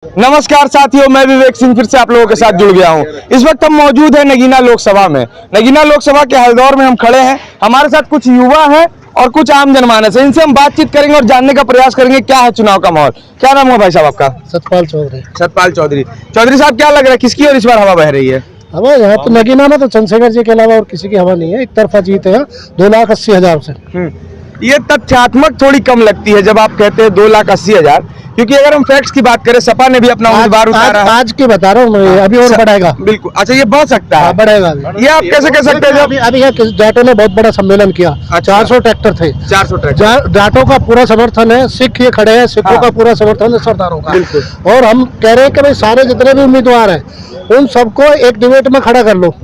नमस्कार साथियों, मैं विवेक सिंह फिर से आप लोगों के साथ जुड़ गया हूं। इस वक्त हम मौजूद हैं नगीना लोकसभा में। नगीना लोकसभा के हल्दौर में हम खड़े हैं। हमारे साथ कुछ युवा हैं और कुछ आम जनमानस है। इनसे हम बातचीत करेंगे और जानने का प्रयास करेंगे क्या है चुनाव का माहौल। क्या नाम है भाई साहब आपका? सतपाल चौधरी। सतपाल चौधरी। चौधरी साहब, क्या लग रहा है किसकी और इस बार हवा बह रही है? हवा यहाँ तो नगीना में तो चंद्रशेखर जी के अलावा और किसी की हवा नहीं है। एक तरफा जीत है 2,80,000 से। ये तथ्यात्मक थोड़ी कम लगती है जब आप कहते हैं 2,80,000, क्योंकि अगर हम फैक्ट्स की बात करें, सपा ने भी अपना उम्मीदवार उतारा है। आज की बता रहा हूँ, अभी और बढ़ेगा। बिल्कुल। अच्छा, ये बढ़ सकता है? बढ़ेगा। ये आप कैसे कह सकते हैं? अभी जाटों ने बहुत बड़ा सम्मेलन किया। 400 ट्रैक्टर थे। 400 ट्रैक्टर। जाटों का पूरा समर्थन है। सिख ये खड़े हैं, सिखों का पूरा समर्थन है सरदारों का। और हम कह रहे हैं कि भाई सारे जितने भी उम्मीदवार हैं उन सबको एक डिबेट में खड़ा कर लो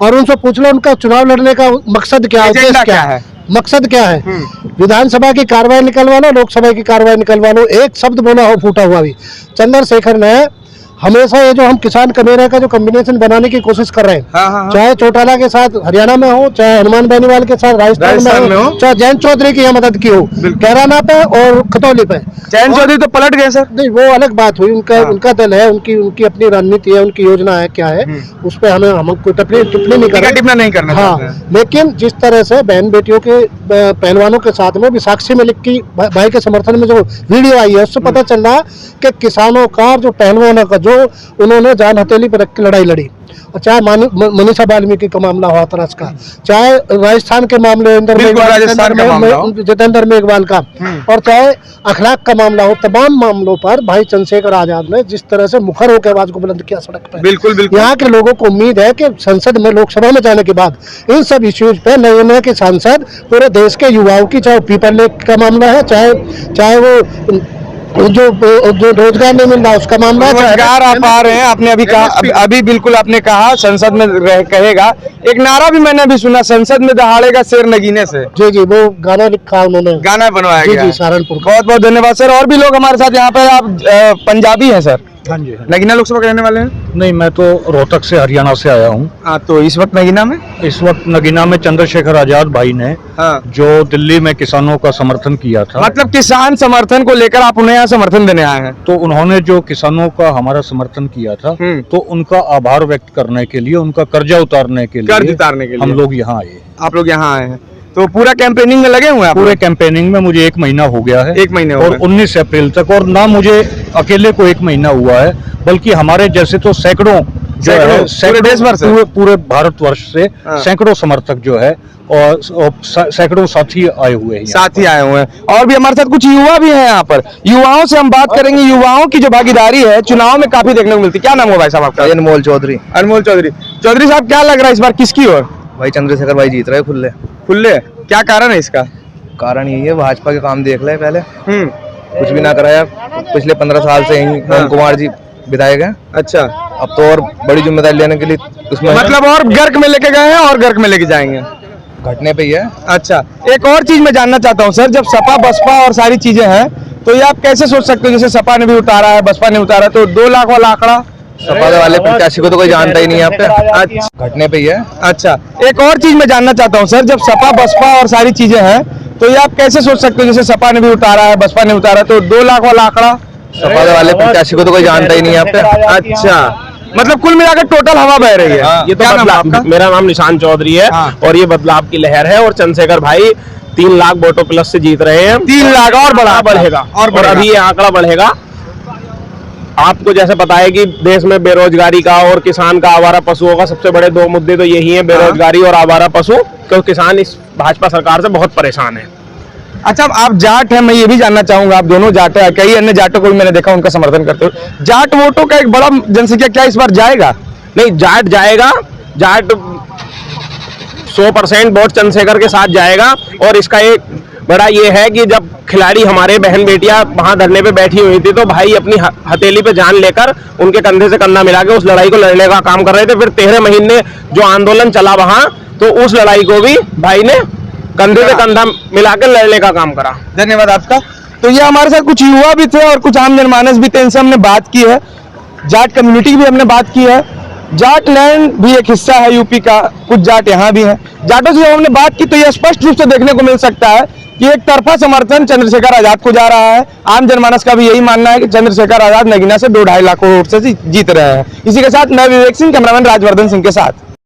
और उनसे पूछ लो उनका चुनाव लड़ने का मकसद क्या है, उद्देश्य क्या है, मकसद क्या है। विधानसभा की कार्रवाई निकलवा लो, लोकसभा की कार्रवाई निकलवा लो, एक शब्द बोला हो फूटा हुआ भी। चंद्रशेखर ने हमेशा ये जो हम किसान कमेरा का जो कॉम्बिनेशन बनाने की कोशिश कर रहे हैं, चाहे चौटाला के साथ हरियाणा में हो, चाहे हनुमान बेनीवाल के साथ राजस्थान में हो, चाहे जयंत चौधरी की मदद की हो कैराना पे और खतौली पे। जयंत चौधरी तो पलट गए सर। नहीं, वो अलग बात हुई। उनका दल है, उनकी अपनी रणनीति है, उनकी योजना है, क्या है उस पर हम कोई टिप्पणी नहीं करना। हाँ, लेकिन जिस तरह से बहन बेटियों के पहलवानों के साथ में विसाक्षी मलिक की भाई के समर्थन में जो वीडियो आई है, उससे पता चल रहा कि किसानों का जो पहलवानों का जो उन्होंने जान हथेली पर रख के लड़ाई लड़ी, और चाहे मनीषा वाल्मीकि का मामला हुआ तरस का, चाहे राजस्थान के मामले जितेंद्र मेघवाल का, और चाहे अखलाक का मामला हो, तमाम मामलों पर भाई चंद्रशेखर आजाद ने जिस तरह से मुखर होकर आवाज को बुलंद किया सड़क पर। बिल्कुल। यहाँ के लोगों को उम्मीद है कि संसद में, लोकसभा में जाने के बाद इन सब इश्यूज पे नए नए के सांसद पूरे देश के युवाओं की, चाहे पीपल लेक का मामला है, चाहे वो जो रोजगार नहीं मिल रहा उसका मामला है, रोजगार आप आ रहे हैं। आपने अभी कहा, अभी बिल्कुल आपने कहा संसद में कहेगा। एक नारा भी मैंने अभी सुना, संसद में दहाड़ेगा शेर नगीने से। जी, वो गाना लिखा उन्होंने, गाना बनवाया गया। जी, सहारनपुर। बहुत बहुत धन्यवाद सर। और भी लोग हमारे साथ यहाँ पे। आप पंजाबी हैं सर? हाँ जी। नगीना लोकसभा के रहने वाले हैं? नहीं, मैं तो रोहतक से, हरियाणा से आया हूँ। तो इस वक्त नगीना में? इस वक्त नगीना में चंद्रशेखर आजाद भाई ने जो दिल्ली में किसानों का समर्थन किया था, मतलब किसान समर्थन को लेकर आप उन्हें यहाँ समर्थन देने आए हैं? तो उन्होंने जो किसानों का हमारा समर्थन किया था, तो उनका आभार व्यक्त करने के लिए, उनका कर्जा उतारने के लिए हम लोग यहाँ आए। और लोग यहाँ आए हैं तो पूरा कैंपेनिंग में लगे हुए हैं? पूरे कैंपेनिंग में मुझे 1 महीना हो गया है। 1 महीने और 19 अप्रैल तक। और ना मुझे अकेले को 1 महीना हुआ है, बल्कि हमारे जैसे तो सैकड़ों पूरे भारतवर्ष से सैकड़ों समर्थक जो है और सैकड़ों साथी आए हुए हैं। और भी हमारे साथ कुछ युवा भी हैं यहाँ पर। युवाओं से हम बात करेंगे। युवाओं की जो भागीदारी है चुनाव में काफी देखने को मिलती है। क्या नाम है भाई साहब आपका? अनमोल चौधरी। अनमोल चौधरी। चौधरी साहब, क्या लग रहा है इस बार किसकी ओर? भाई चंद्रशेखर भाई जीत रहे खुले। क्या कारण है इसका? कारण यही है, भाजपा के काम देख ले पहले। कुछ भी ना कराया। पिछले 15 साल से यही राम कुमार जी विधायक हैं। अच्छा। अब तो और बड़ी जिम्मेदारी लेने के लिए उसमें, मतलब और गर्क में लेके गए हैं और गर्क में लेके जाएंगे, घटने पे ही है। अच्छा, एक और चीज मैं जानना चाहता हूँ सर, जब सपा बसपा और सारी चीजें हैं तो ये आप कैसे सोच सकते हो, जैसे सपा ने भी उतारा है, बसपा ने उतारा, तो 2 लाख वाला आंकड़ा सपा वाले प्रत्याशी को तो कोई जानता ही नहीं है यहाँ पे। घटने पे ही है। अच्छा, एक और चीज मैं जानना चाहता हूँ सर, जब सपा बसपा और सारी चीजें हैं तो ये आप कैसे सोच सकते हो, जैसे सपा ने भी उतारा है, बसपा ने उतारा, तो 2 लाख वाला आंकड़ा सपा वाले प्रत्याशी को तो कोई जानता ही नहीं है यहाँ पे। अच्छा, मतलब कुल मिलाकर टोटल हवा बह रही है। ये तो बदलाव। मेरा नाम निशान चौधरी है और ये बदलाव की लहर है। और चंद्रशेखर भाई 3 लाख वोटों प्लस से जीत रहे हैं। 3 लाख और बढ़ेगा और अभी ये आंकड़ा बढ़ेगा। आपको जैसे पता है कि देश में बेरोजगारी का और किसान का, आवारा पशुओं का सबसे बड़े 2 मुद्दे तो यही है, बेरोजगारी और आवारा पशु, क्योंकि किसान इस भाजपा सरकार से बहुत परेशान है। अच्छा, आप जाट हैं, मैं ये भी जानना चाहूंगा, आप दोनों जाट हैं, कई अन्य जाटों को भी मैंने देखा उनका समर्थन करते हुए। जाट वोटों का एक बड़ा जनसंख्या क्या इस बार जाएगा? नहीं, जाट जाएगा। जाट 100% वोट चंद्रशेखर के साथ जाएगा। और इसका एक बड़ा ये है कि जब खिलाड़ी हमारे बहन बेटियां वहां धरने पे बैठी हुई थी तो भाई अपनी हथेली पे जान लेकर उनके कंधे से कंधा मिला के उस लड़ाई को लड़ने का काम कर रहे थे। फिर 13 महीने जो आंदोलन चला वहां, तो उस लड़ाई को भी भाई ने कंधे से कंधा मिला के लड़ने का काम करा। धन्यवाद आपका। तो ये हमारे साथ कुछ युवा भी थे और कुछ आम जनमानस भी थे, इनसे हमने बात की है, जाट कम्युनिटी की भी हमने बात की है। जाट लैंड भी एक हिस्सा है यूपी का, कुछ जाट यहाँ भी हैं। जाटों से जब हमने बात की तो यह स्पष्ट रूप से देखने को मिल सकता है कि एक तरफा समर्थन चंद्रशेखर आजाद को जा रहा है। आम जनमानस का भी यही मानना है कि चंद्रशेखर आजाद नगीना से 2-2.5 लाख वोट से जीत रहे हैं। इसी के साथ मैं विवेक सिंह, कैमरामैन राजवर्धन सिंह के साथ।